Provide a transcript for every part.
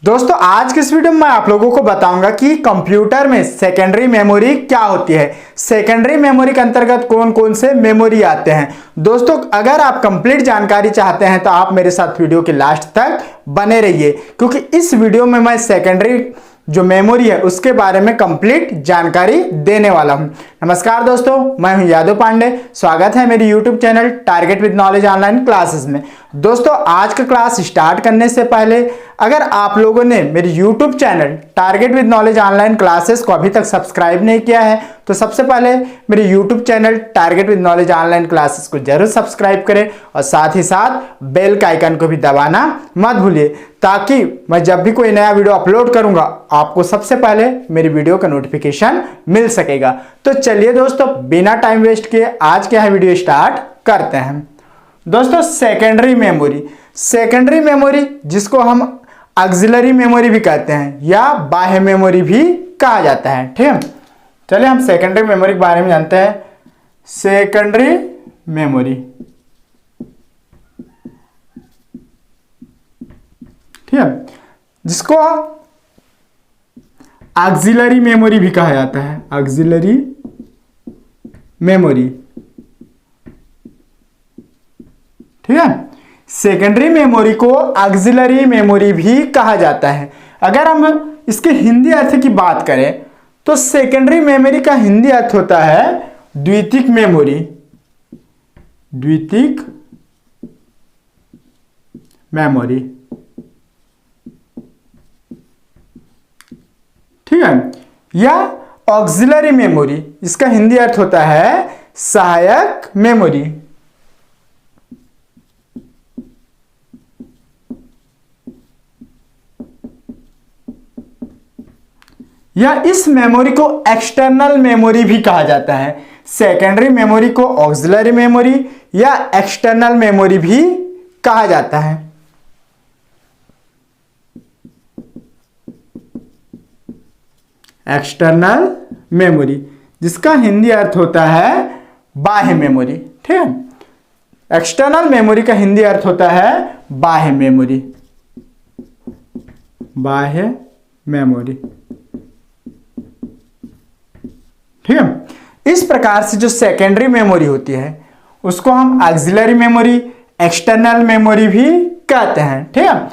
दोस्तों आज के इस वीडियो में मैं आप लोगों को बताऊंगा कि कंप्यूटर में सेकेंडरी मेमोरी क्या होती है। सेकेंडरी मेमोरी के अंतर्गत कौन कौन से मेमोरी आते हैं। दोस्तों अगर आप कंप्लीट जानकारी चाहते हैं तो आप मेरे साथ वीडियो के लास्ट तक बने रहिए, क्योंकि इस वीडियो में मैं सेकेंडरी जो मेमोरी है उसके बारे में कंप्लीट जानकारी देने वाला हूं। नमस्कार दोस्तों, मैं हूं यादव पांडे। स्वागत है मेरी YouTube channel target with knowledge online classes में। दोस्तों आज का क्लास स्टार्ट करने से पहले अगर आप लोगों ने मेरी YouTube channel target with knowledge online classes को अभी तक सब्सक्राइब नहीं किया है तो सबसे पहले मेरे YouTube channel target with knowledge online classes को जरूर सब्सक्राइब करें और साथ ही साथ बेल का आइकन को भी दबाना मत भूलिए, ताकि मैं जब भी कोई नया वीडियो अपलोड करूंगा आपको सबसे पहले मेरी वीडियो का नोटिफिकेशन मिल सकेगा। तो चलिए दोस्तों बिना टाइम वेस्ट किए आज क्या है वीडियो स्टार्ट करते हैं। दोस्तों सेकेंडरी मेमोरी जिसको हम ऑक्सिलरी मेमोरी भी कहते हैं या बाह्य मेमोरी भी कहा जाता है। ठीक है, चलिए हम सेकेंडरी मेमोरी के बारे में जानते हैं। सेकेंडरी मेमोरी, ठीक है, जिसको ऑक्सिलरी मेमोरी भी कहा जाता है। ऑक्सिलरी मेमोरी, ठीक है, सेकेंडरी मेमोरी को ऑक्सिलरी मेमोरी भी कहा जाता है। अगर हम इसके हिंदी अर्थ की बात करें तो सेकेंडरी मेमोरी का हिंदी अर्थ होता है द्वितीयक मेमोरी। द्वितीयक मेमोरी, ठीक है, या ऑक्सिलरी मेमोरी इसका हिंदी अर्थ होता है सहायक मेमोरी। या इस मेमोरी को एक्सटर्नल मेमोरी भी कहा जाता है। सेकेंडरी मेमोरी को ऑक्सिलरी मेमोरी या एक्सटर्नल मेमोरी भी कहा जाता है। एक्सटर्नल मेमोरी जिसका हिंदी अर्थ होता है बाह्य मेमोरी। ठीक है, एक्सटर्नल मेमोरी का हिंदी अर्थ होता है बाह्य मेमोरी। बाह्य मेमोरी, ठीक है। इस प्रकार से जो सेकेंडरी मेमोरी होती है उसको हम ऑक्सिलरी मेमोरी, एक्सटर्नल मेमोरी भी कहते हैं। ठीक है,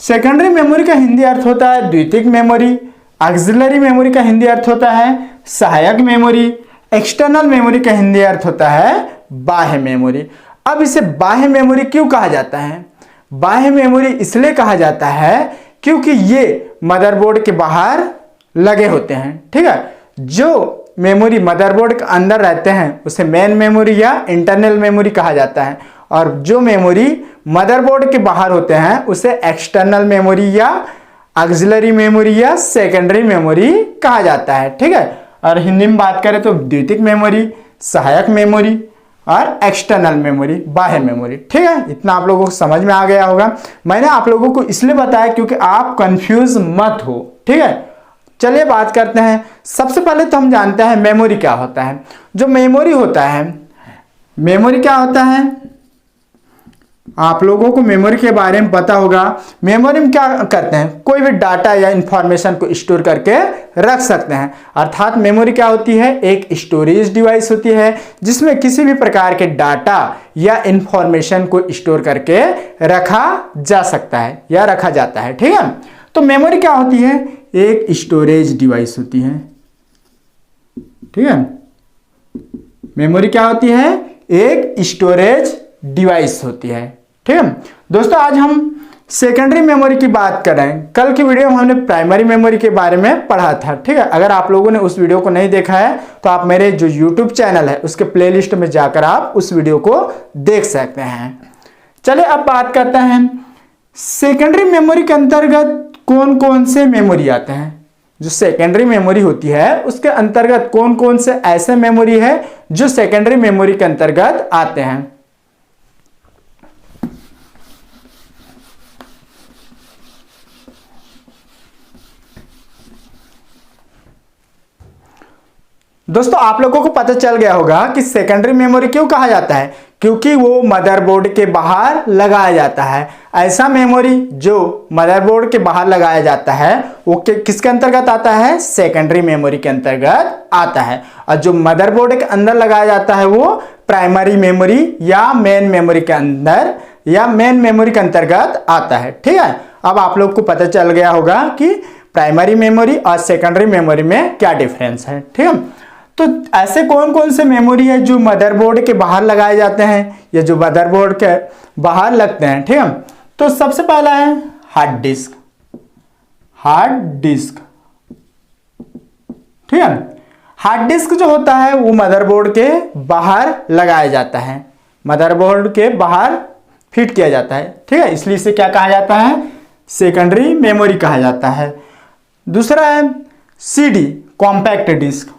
सेकेंडरी मेमोरी का हिंदी अर्थ होता है द्वितीयक मेमोरी, ऑक्सिलरी मेमोरी का हिंदी अर्थ होता है सहायक मेमोरी, एक्सटर्नल मेमोरी का हिंदी अर्थ होता है बाह्य मेमोरी। अब इसे बाह्य मेमोरी क्यों कहा जाता है? बाह्य मेमोरी इसलिए कहा जाता है क्योंकि ये मदरबोर्ड के बाहर लगे होते हैं। ठीक है, जो मेमोरी मदरबोर्ड के अंदर रहते हैं उसे मेन मेमोरी या इंटरनल मेमोरी कहा जाता है, और जो मेमोरी मदरबोर्ड के बाहर होते हैं उसे एक्सटर्नल मेमोरी या ऑक्सिलरी मेमोरी या सेकेंडरी मेमोरी कहा जाता है। ठीक है, और हिंदी में बात करें तो द्वितीयक मेमोरी, सहायक मेमोरी और एक्सटर्नल मेमोरी, बाह्य मेमोरी। ठीक है, इतना आप लोगों को समझ में आ गया होगा। मैंने आप लोगों को इसलिए बताया क्योंकि आप कंफ्यूज मत हो। ठीक है, चलिए बात करते हैं। सबसे पहले तो हम जानते हैं मेमोरी क्या होता है। जो मेमोरी होता है, मेमोरी क्या होता है, आप लोगों को मेमोरी के बारे में पता होगा। मेमोरी में क्या करते हैं, कोई भी डाटा या इंफॉर्मेशन को स्टोर करके रख सकते हैं। अर्थात मेमोरी क्या होती है, एक स्टोरेज डिवाइस होती है जिसमें किसी भी प्रकार के डाटा या इंफॉर्मेशन को स्टोर करके रखा जा सकता है या रखा जाता है। ठीक है, तो मेमोरी क्या होती है, एक स्टोरेज डिवाइस होती है। ठीक है, मेमोरी क्या होती है, एक स्टोरेज डिवाइस होती है। ठीक है दोस्तों, आज हम सेकेंडरी मेमोरी की बात कर रहे हैं। कल की वीडियो में हमने प्राइमरी मेमोरी के बारे में पढ़ा था। ठीक है, अगर आप लोगों ने उस वीडियो को नहीं देखा है तो आप मेरे जो यूट्यूब चैनल है उसके प्लेलिस्ट में जाकर आप उस वीडियो को देख सकते हैं। चलिए अब बात करते हैं सेकेंडरी मेमोरी के अंतर्गत कौन कौन से मेमोरी आते हैं। जो सेकेंडरी मेमोरी होती है उसके अंतर्गत कौन कौन से ऐसे मेमोरी है जो सेकेंडरी मेमोरी के अंतर्गत आते हैं। दोस्तों आप लोगों को पता चल गया होगा कि सेकेंडरी मेमोरी क्यों कहा जाता है, क्योंकि वो मदरबोर्ड के बाहर लगाया जाता है। ऐसा मेमोरी जो मदरबोर्ड के बाहर लगाया जाता है वो किसके अंतर्गत आता है? सेकेंडरी मेमोरी के अंतर्गत आता है। और जो मदरबोर्ड के अंदर लगाया जाता है वो प्राइमरी मेमोरी या मेन मेमोरी के अंदर या मेन मेमोरी के अंतर्गत आता है। ठीक है, अब आप लोग को पता चल गया होगा कि प्राइमरी मेमोरी और सेकेंडरी मेमोरी में क्या डिफरेंस है। ठीक है, तो ऐसे कौन कौन से मेमोरी है जो मदरबोर्ड के बाहर लगाए जाते हैं या जो मदरबोर्ड के बाहर लगते हैं। ठीक है, तो सबसे पहला है हार्ड डिस्क। हार्ड डिस्क, ठीक है, हार्ड डिस्क जो होता है वो मदरबोर्ड के बाहर लगाया जाता है, मदरबोर्ड के बाहर फिट किया जाता है। ठीक है, इसलिए इसे क्या कहा जाता है? सेकेंडरी मेमोरी कहा जाता है। दूसरा है CD, compact disc.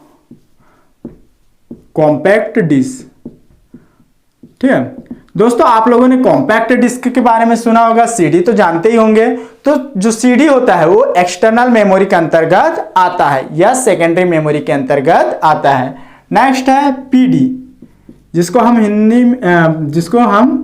Compact disc, ठीक है दोस्तों, आप लोगों ने कॉम्पैक्ट डिस्क के बारे में सुना होगा, सीडी तो जानते ही होंगे। तो जो सीडी होता है वो एक्सटर्नल मेमोरी के अंतर्गत आता है या सेकेंडरी मेमोरी के अंतर्गत आता है। नेक्स्ट है पीडी, जिसको हम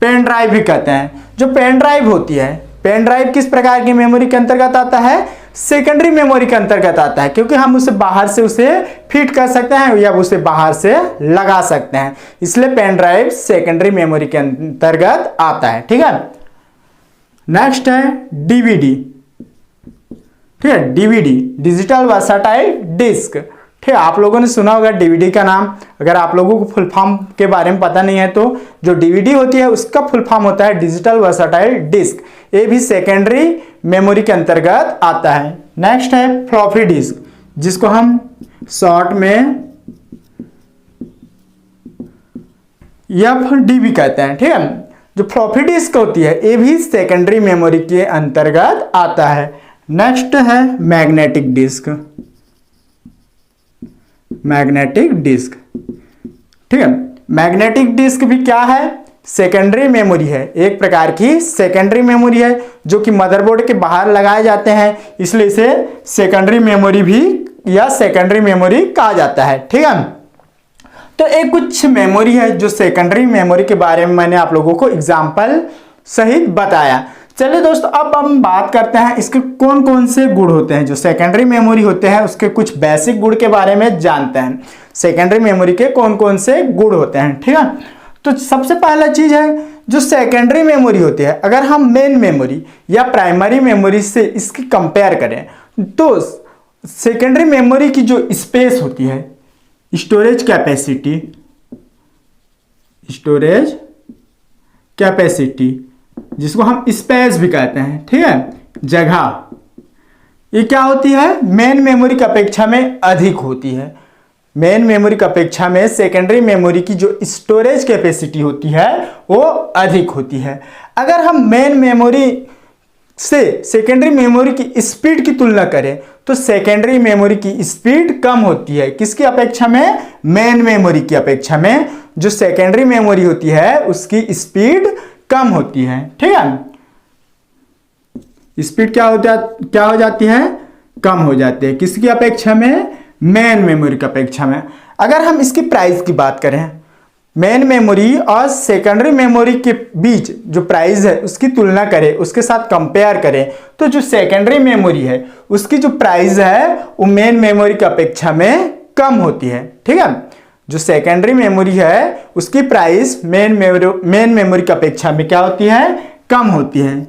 पेन ड्राइव भी कहते हैं। जो पेन ड्राइव होती है, पेन ड्राइव किस प्रकार की मेमोरी के अंतर्गत आता है? सेकेंडरी मेमोरी के अंतर्गत आता है, क्योंकि हम उसे बाहर से उसे फिट कर सकते हैं या उसे बाहर से लगा सकते हैं, इसलिए पेन ड्राइव सेकेंडरी मेमोरी के अंतर्गत आता है। ठीक है, नेक्स्ट है डीवीडी। ठीक है, डीवीडी डिजिटल वर्सटाइल डिस्क। ठीक है, आप लोगों ने सुना होगा डीवीडी का नाम। अगर आप लोगों को फुल फॉर्म के बारे में पता नहीं है तो जो डीवीडी होती है उसका फुल फॉर्म होता है डिजिटल वर्सटाइल डिस्क। ये भी सेकेंडरी मेमोरी के अंतर्गत आता है। नेक्स्ट है फ्लॉपी डिस्क, जिसको हम शॉर्ट में एफडी भी कहते हैं। ठीक है, जो फ्लॉपी डिस्क होती है ये भी सेकेंडरी मेमोरी के अंतर्गत आता है। नेक्स्ट है मैग्नेटिक डिस्क। मैग्नेटिक डिस्क, ठीक है, मैग्नेटिक डिस्क भी क्या है? सेकेंडरी मेमोरी है, एक प्रकार की सेकेंडरी मेमोरी है जो कि मदरबोर्ड के बाहर लगाए जाते हैं, इसलिए इसे सेकेंडरी मेमोरी भी या सेकेंडरी मेमोरी कहा जाता है। ठीक है, तो एक कुछ मेमोरी है जो सेकेंडरी मेमोरी के बारे में मैंने आप लोगों को एग्जाम्पल सहित बताया। चलिए दोस्तों, अब हम बात करते हैं इसके कौन कौन से गुण होते हैं। जो सेकेंडरी मेमोरी होते हैं उसके कुछ बेसिक गुण के बारे में जानते हैं। सेकेंडरी मेमोरी के कौन कौन से गुण होते हैं। ठीक है, तो सबसे पहला चीज है जो सेकेंडरी मेमोरी होती है, अगर हम मेन मेमोरी या प्राइमरी मेमोरी से इसकी कंपेयर करें तो सेकेंडरी मेमोरी की जो स्पेस होती है, स्टोरेज कैपेसिटी जिसको हम स्पेस भी कहते हैं, ठीक है, जगह, ये क्या होती है? मेन मेमोरी की अपेक्षा में अधिक होती है। मेन मेमोरी की अपेक्षा में सेकेंडरी मेमोरी की जो स्टोरेज कैपेसिटी होती है वो अधिक होती है। अगर हम मेन मेमोरी से सेकेंडरी मेमोरी की स्पीड की तुलना करें तो सेकेंडरी मेमोरी की स्पीड कम होती है। किसकी अपेक्षा में? मेन मेमोरी की अपेक्षा में जो सेकेंडरी मेमोरी होती है उसकी स्पीड कम होती है। ठीक है, स्पीड क्या हो जाती है? कम हो जाती है। किसकी अपेक्षा में? मेन मेमोरी की अपेक्षा में। अगर हम इसकी प्राइस की बात करें, मेन मेमोरी और सेकेंडरी मेमोरी के बीच जो प्राइस है उसकी तुलना करें, उसके साथ कंपेयर करें, तो जो सेकेंडरी मेमोरी है उसकी जो प्राइस है वो मेन मेमोरी की अपेक्षा में कम होती है। ठीक है, जो सेकेंडरी मेमोरी है उसकी प्राइस मेन मेमोरी की अपेक्षा में क्या होती है? कम होती है,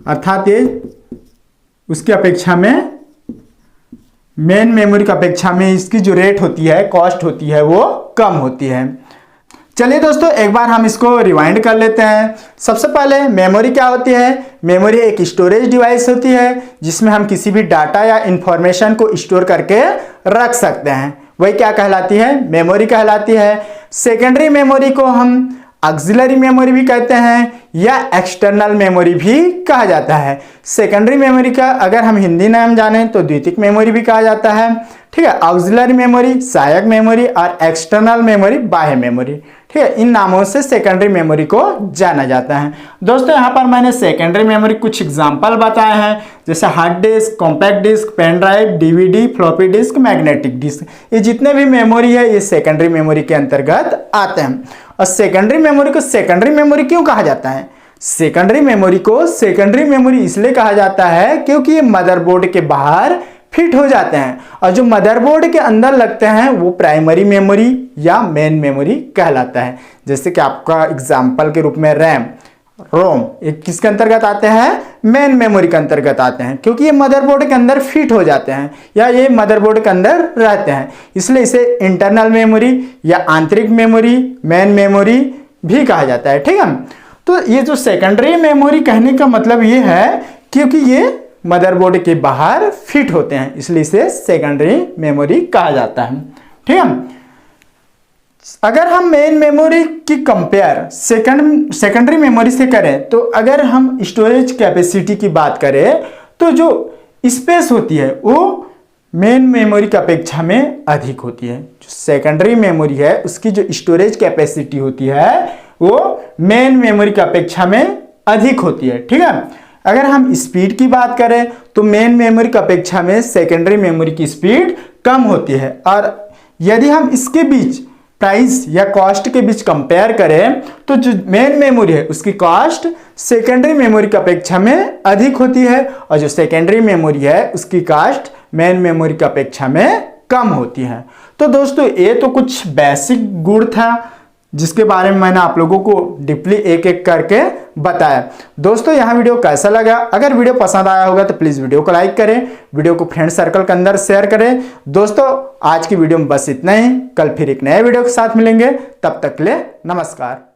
अर्थात ये उसकी अपेक्षा में मेन मेमोरी की अपेक्षा में इसकी जो रेट होती है, कॉस्ट होती है, वो कम होती है। चलिए दोस्तों, एक बार हम इसको रिवाइंड कर लेते हैं। सबसे पहले मेमोरी क्या होती है? मेमोरी एक स्टोरेज डिवाइस होती है जिसमें हम किसी भी डाटा या इंफॉर्मेशन को स्टोर करके रख सकते हैं, वही क्या कहलाती है? मेमोरी कहलाती है। सेकेंडरी मेमोरी को हम ऑक्सिलरी मेमोरी भी कहते हैं या एक्सटर्नल मेमोरी भी कहा जाता है। सेकेंडरी मेमोरी का अगर हम हिंदी नाम जाने तो द्वितीयक मेमोरी भी कहा जाता है। ठीक है। ऑक्सिलरी मेमोरी, सहायक मेमोरी, और एक्सटर्नल मेमोरी, बाह्य मेमोरी, ठीक है। इन नामों से सेकेंडरी मेमोरी को जाना जाता है। दोस्तों यहाँ पर मैंने सेकेंडरी मेमोरी कुछ एग्जांपल बताए हैं, जैसे hard disk, compact disc, pen drive, DVD, floppy disk, magnetic disk, ये जितने भी मेमोरी है ये सेकेंडरी मेमोरी के अंतर्गत आते हैं। और सेकेंडरी मेमोरी को सेकेंडरी मेमोरी क्यों कहा जाता है? सेकेंडरी मेमोरी को सेकेंडरी मेमोरी इसलिए कहा जाता है क्योंकि ये मदरबोर्ड के बाहर फिट हो जाते हैं, और जो मदरबोर्ड के अंदर लगते हैं वो प्राइमरी मेमोरी या मेन मेमोरी कहलाता है। जैसे कि आपका एग्जाम्पल के रूप में रैम, रोम, ये किसके अंतर्गत आते हैं? मेन मेमोरी के अंतर्गत आते हैं, क्योंकि ये मदरबोर्ड के अंदर फिट हो जाते हैं या ये मदरबोर्ड के अंदर रहते हैं, इसलिए इसे इंटरनल मेमोरी या आंतरिक मेमोरी, मेन मेमोरी भी कहा जाता है। ठीक है। तो ये जो सेकेंडरी मेमोरी कहने का मतलब ये है क्योंकि ये मदरबोर्ड के बाहर फिट होते हैं, इसलिए इसे सेकेंडरी मेमोरी कहा जाता है। ठीक है। अगर हम मेन मेमोरी की कंपेयर सेकेंडरी मेमोरी से करें, तो अगर हम स्टोरेज कैपेसिटी की बात करें तो जो स्पेस होती है वो मेन मेमोरी की अपेक्षा में अधिक होती है। जो सेकेंडरी मेमोरी है उसकी जो स्टोरेज कैपेसिटी होती है वो मेन मेमोरी की अपेक्षा में अधिक होती है। ठीक है। अगर हम स्पीड की बात करें तो मेन मेमोरी की अपेक्षा में सेकेंडरी मेमोरी की स्पीड कम होती है, और यदि हम इसके बीच प्राइस या कॉस्ट के बीच कंपेयर करें तो जो मेन मेमोरी है उसकी कॉस्ट सेकेंडरी मेमोरी की अपेक्षा में अधिक होती है, और जो सेकेंडरी मेमोरी है उसकी कॉस्ट मेन मेमोरी की अपेक्षा में कम होती है। तो दोस्तों ये तो कुछ बेसिक गुण था जिसके बारे में मैंने आप लोगों को डीपली एक एक करके बताया। दोस्तों यहाँ वीडियो कैसा लगा? अगर वीडियो पसंद आया होगा तो प्लीज़ वीडियो को लाइक करें, वीडियो को फ्रेंड सर्कल के अंदर शेयर करें। दोस्तों आज की वीडियो में बस इतना ही, कल फिर एक नए वीडियो के साथ मिलेंगे, तब तक के लिए नमस्कार।